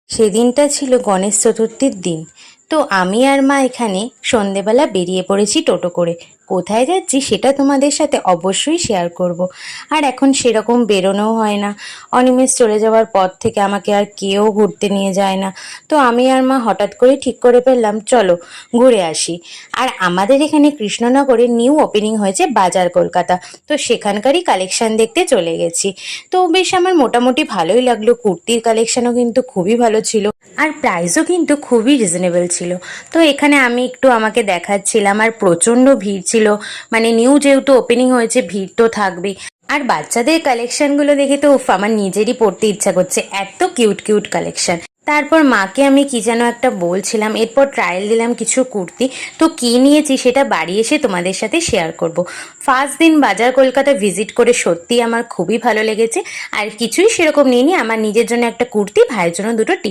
সেদিনটা ছিল গণেশ চতুর্থীর দিন। তো আমি আর মা এখানে সন্ধেবেলা বেরিয়ে পড়েছি টোটো করে। কোথায় যাচ্ছি সেটা তোমাদের সাথে অবশ্যই শেয়ার করব। আর এখন সেরকম বেরোনোও হয় না। অনিমেষ চলে যাওয়ার পর থেকে আমাকে আর কেউ ঘুরতে নিয়ে যায় না। তো আমি আর মা হঠাৎ করে ঠিক করে ফেললাম, চলো ঘুরে আসি। আর আমাদের এখানে কৃষ্ণনগরে নিউ ওপেনিং হয়েছে বাজার কলকাতা। তো সেখানকারই কালেকশন দেখতে চলে গেছি। তো বেশ আমার মোটামুটি ভালোই লাগলো, কুর্তির কালেকশনও কিন্তু খুবই ভালো ছিল আর প্রাইসও কিন্তু খুবই রিজনেবল ছিল। তো এখানে আমি একটু আমাকে দেখাচ্ছিলাম, আর প্রচণ্ড ভিড় ছিল। মানে নিউ যেহেতু ওপেনিং হয়েছে, ভিড় তো থাকবেই। আর বাচ্চাদের কালেকশনগুলো দেখে তো উফ, আমার নিজেরই পড়তে ইচ্ছা করছে, এত কিউট কিউট কালেকশন। তারপর মাকে আমি কি যেন একটা বলছিলাম, এরপর ট্রায়াল দিলাম কিছু কুর্তি। তো কি নিয়েছি সেটা বাড়ি এসে তোমাদের সাথে শেয়ার করব। ফার্স্ট দিন বাজার কলকাতা ভিজিট করে সত্যি আমার খুবই ভালো লেগেছে। আর কিছুই সেরকম নিইনি, আমার নিজের জন্য একটা কুর্তি, ভাইয়ের জন্য দুটো টি